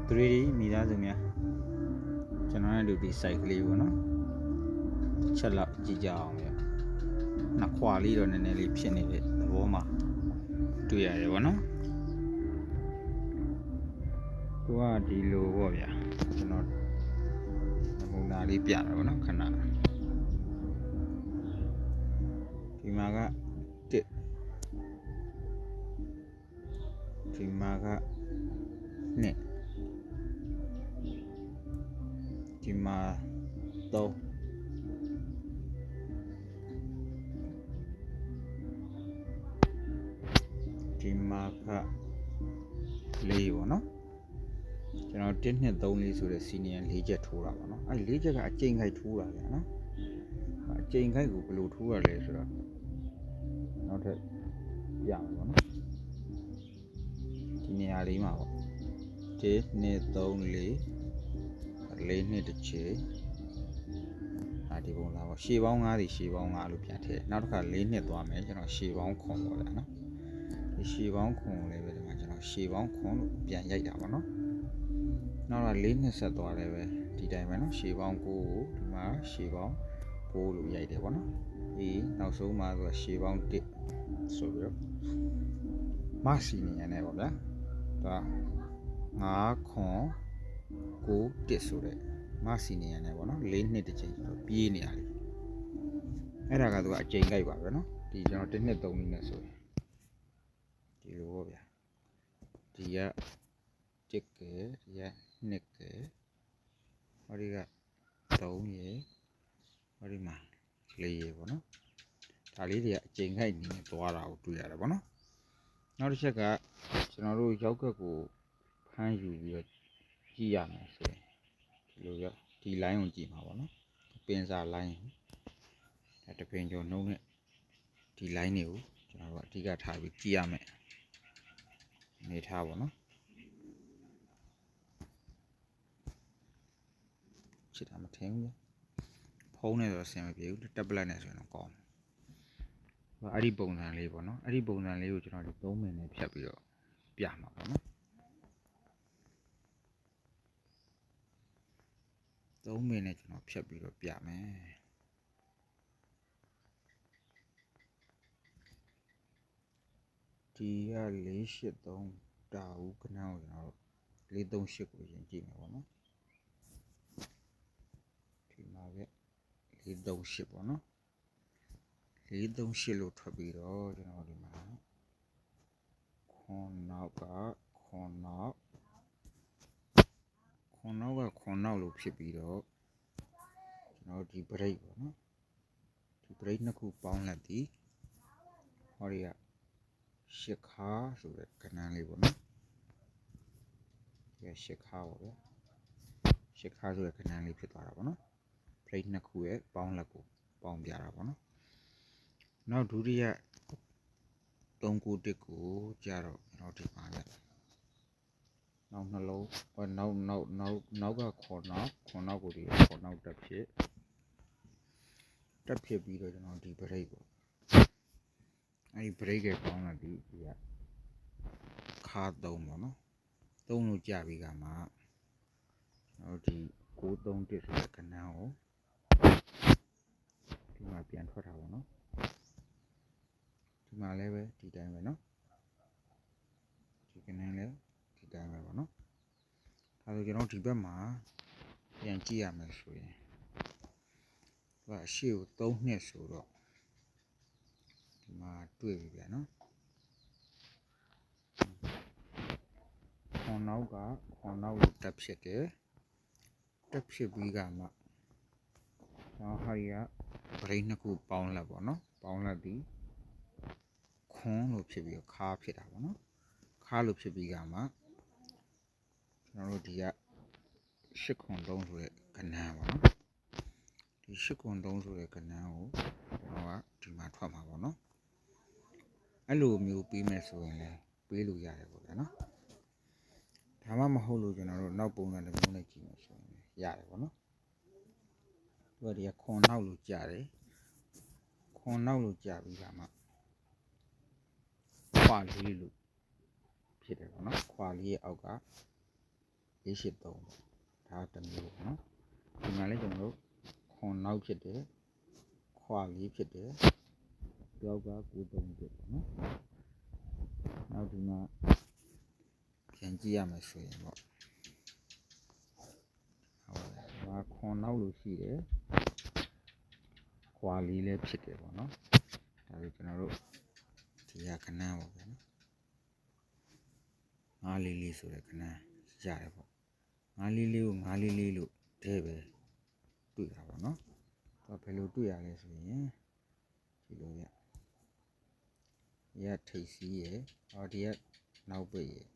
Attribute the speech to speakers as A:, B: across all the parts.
A: 3D မိသားစုများကျွန်တော်တို့ဒီ site ကလေးပေါ့နော်ချက်လောက်ကြည့်ကြအောင်ရနှစ်ခွာလေးတော့နည်းနည်းလေးဖြစ်နေတဲ့သဘောမှာတွေ့ရတယ်ပေါ့နော်သူကဒီလိုပေါ့ဗျာကျွန်တော်နမူနာလေးပြမယ်ပေါ့နော်ခဏဒီမှာက1ဒီမှာက2ဒီမှာ3ဒီမှာက4ပေါ့နော်ကျွန်တော်1 2 3 4ဆိုတဲ့စီနီယံ4ချက်ထိုးတာပေါ့နော်အဲ့4ချက်ကအကျိန်ခိုက်ထိုးတာဗျာနော်အကျိန်ခိုက်ကိုဘယ်လိုထိုးရလဲဆိုတော့နောက်ထပ်ပြမယ်ပေါ့နော်ဒီနေရာလေးမှာပေါ့1 2 3 4 4နှစ်တစ်ချေဒီပုံလားပေါ့ရှေ့ပေါင်း9ဒီရှေ့ပေါင်း9လို့ပြန်ထည့်နောက်တစ်ခါ4နှစ်သွားမယ်ကျွန်တော်ရှေ့ပေါင်းခွန်ပေါ့ဗျာနော်ဒီရှေ့ပေါင်းခွန်လေးပဲဒီမှာကျွန်တော်ရှေ့ပေါင်းခွန်လို့ပြန်ရိုက်တာပေါ့နော်နောက်က4နှစ်ဆက်သွားတယ်ပဲဒီတိုင်းပဲနော်ရှေ့ပေါင်း9ကိုဒီမှာရှေ့ပေါင်း9လို့ရိုက်တယ်ပေါ့နော်ဒီနောက်ဆုံးမှာဆိုရှေ့ပေါင်း1ဆိုပြီးတော့မစီနေရနေပေါ့ဗျာဒါ9ခွန်9 1ဆိုတဲ့မစီနေရနေပေါ့နော်4နှစ်တစ်ချိန်ဆိုတော့ပြေးနေရတယ်အဲ့ဒါကသူကအချိန်ကြိုက်ပါပဲနော်ဒီကျွန်တော်1နှစ်3နှစ်နဲ့ဆိုရင်ဒီလိုပေါ့ဗျာဒီက1ကဲဒီက2ကဲဟောဒီက3ရေဟောဒီမှာ4ရေပေါ့နော်ဒါလေးတွေကအချိန်ကြိုက်နေသွားတာကိုတွေ့ရတယ်ပေါ့နော်နောက်တစ်ချက်ကကျွန်တော်တို့ရောက်ကက်ကိုဖမ်းယူပြီးတော့ကြည့်ရမယ်ဆိုရင်ဒီလိုရဒီ line ကိုကြည့်မှာပေါ့နော်ပင်စာ line တပင်ကျော်နှုံးနဲ့ဒီ line တွေကိုကျွန်တော်တို့အဓိကထားပြီးကြည့်ရမယ်အနေထားပေါ့နော်ချစ်တာမထင်ဘူးဖုံးနေတော့အဆင်မပြေဘူးတက်ပလက်နဲ့ဆိုရင်တော့ကောင်းတယ်အဲ့ဒီပုံစံလေးပေါ့နော်အဲ့ဒီပုံစံလေးကိုကျွန်တော်တို့3မိနစ်ဖြတ်ပြီးတော့ပြမှာပေါ့နော်3မိနစ်ကျွန်တော်ဖြတ်ပြီးတော့ပြမယ်ဒီက483တာဦးခဏကိုကျွန်တော်တို့438ကိုရင်ကြည့်မယ်ပေါ့နော်ဒီမှာက438ပေါ့နော်438လို့ထွက်ပြီးတော့ကျွန်တော်ဒီမှာခွန်နောက်ကခွန်နောက်လို့ဖြစ်ပြီးတော့ကျွန်တော်ဒီ break ပေါ့နော်ဒီ break နှစ်ခုပေါင်းလိုက်သည်ဟောဒီကရှစ်ခါဆိုတဲ့ကဏ္ဍလေးပေါ့နော်ဒီရှစ်ခါပေါ့ဗျာရှစ်ခါဆိုတဲ့ကဏ္ဍလေးဖြစ်သွားတာပေါ့နော် break နှစ်ခုရဲ့ပေါင်းလက်ကိုပေါင်းပြတာပေါ့နော်နောက်ဒုတိယ391ကိုကြာတော့ကျွန်တော်ဒီပါဗျနောက်နှလုံးနောက်ကခွန်နောက်ကိုဒီခွန်နောက်တက်ဖြစ်ပြီးတော့ကျွန်တော်ဒီ break ပေါ့အဲဒီ break ရဲ့ပေါင်းလာဒီကခါ3ပေါ့နော်3လို့ကြာပြီးကမှကျွန်တော်ဒီ931ဆိုတဲ့ကဏ္ဍကိုဒီမှာပြန်ထွက်တာပေါ့နော်ဒီမှာလည်းပဲဒီတိုင်းပဲနော်ဒီကဏ္ဍလည်းဒီတိုင်းပဲပေါ့နော်ဒါဆိုကျွန်တော်ဒီဘက်မှာပြန်ကြည့်ရမယ်ဆိုရင်သူကအရှိကို3နှစ်ဆိုတော့ဒီမှာတွေ့ပြီဗျာနော်ခွန်နောက်လို့တက်ဖြစ်တယ်တက်ဖြစ်ပြီးကမှတော့ဟာရီက break နှစ်ခုပေါင်းလက်ပေါ့နော်ပေါင်းလက်ပြီးခွန်လို့ဖြစ်ပြီးတော့ခါဖြစ်တာပေါ့နော်ခါလို့ဖြစ်ပြီးကမှကျွန်တော်တို့ဒီက8ခွန်3ဆိုတဲ့ကဏ္ဍပေါ့နော်ဒီ8ခွန်3ဆိုတဲ့ကဏ္ဍကိုကျွန်တော်ကဒီမှာထွက်မှာပေါ့နော်အဲ့လိုမျိုးပြီးမယ်ဆိုရင်လည်းပေးလို့ရတယ်ပေါ့ဗျာနော်ဒါမှမဟုတ်လို့ကျွန်တော်တို့နောက်ပုံစံတစ်မျိုးနဲ့ကြည့်မယ်ဆိုရင်ရတယ်ပေါ့နော်သူကဒီကခွန်နောက်လို့ကြာတယ်ခွန်နောက်လို့ကြာပြီးကမှခွာလေးလို့ဖြစ်တယ်ပေါ့နော်ခွာလေးရဲ့အောက်က 43ပေါ့ဒါတစ်မျိုးပေါ့နော်ဒီမှာလည်းကျွန်တော်တို့ခွန်နောက်ဖြစ်တယ်ခွာလေးဖြစ်တယ်ကြောက်က93ဖြစ်ပေါ့နော်နောက်ဒီမှာပြန်ကြည့်ရမယ်ဆိုရင်ပေါ့ဟုတ်ပါခွန်နောက်လို့ရှိတယ်ခွာလေးလည်းဖြစ်တယ်ပေါ့နော်ဒါဆိုကျွန်တော်တို့ဒီကခဏပေါ့ဗျာနော်944ဆိုတဲ့ခဏရတယ်ပေါ့944ကို944လို့တဲပဲတွေ့တာပေါ့နော်သူကဘယ်လိုတွေ့ရလဲဆိုရင်ဒီလိုရဒီကထိပ်စီးရယ်ဒီကနောက်ပိတ်ရယ်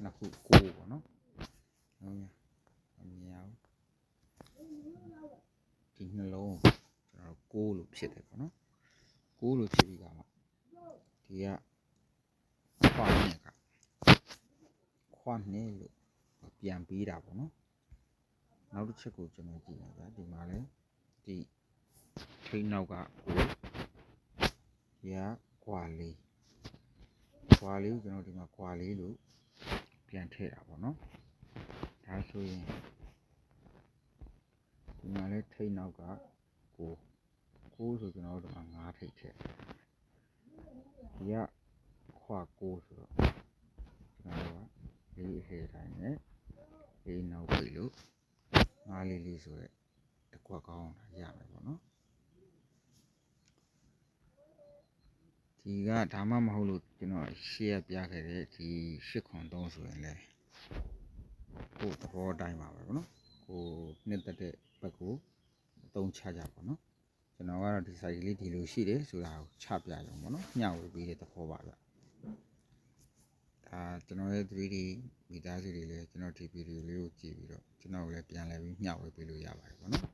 A: နှစ်ခု9ပေါ့နော်ဟုတ်ရအမြင်အောင်ဒီနှလုံးကျွန်တော်9လို့ဖြစ်တယ်ပေါ့နော်9လို့ဖြစ်ပြီးကမှဒီကခွာနှစ်လို့ပြန်ပေးတာပေါ့နော်နောက်တစ်ချက်ကိုကျွန်တော်ကြည့်ရဗျာဒီမှာလဲဒီထိပ်နောက်ကဒီကခွာလေးကိုကျွန်တော်ဒီမှာခွာလေးလို့ပြန်ထည့်တာပေါ့နော်ဒါဆိုရင်ဒီမှာလဲထိပ်နောက်က9ဆိုကျွန်တော်တို့ဒီမှာ9ထိပ်ထည့်ဒီကခွာ9ဆိုတော့ကျွန်တော်တို့ကလေးအထည်တိုင်းနဲ့လေးနောက်ပိတ်လို့944ဆိုတဲ့တကွက်ကောင်းရမယ်ပေါ့နော်ဒီကဒါမှမဟုတ်လို့ကျွန်တော်ရှေ့ရပြခဲ့တဲ့ဒီ803ဆိုရင်လည်းကိုသဘောတိုင်းပါပဲပေါ့နော်ကိုနှစ်သက်တဲ့ဘက်ကိုအသုံးချကြပါနော်ကျွန်တော်ကတော့ဒီ site လေးဒီလိုရှိတယ်ဆိုတာကိုချပြရုံပေါ့နော်မျှဝေပေးတဲ့သဘောပါဗျကျွန်တော်ရဲ့ 3D မိသားစုတွေလည်းကျွန်တော်ဒီဗီဒီယိုလေးကိုကြည့်ပြီးတော့ကျွန်တော်လည်းပြန်လည်ပြီးမျှဝေပေးလို့ရပါတယ်ပေါ့နော်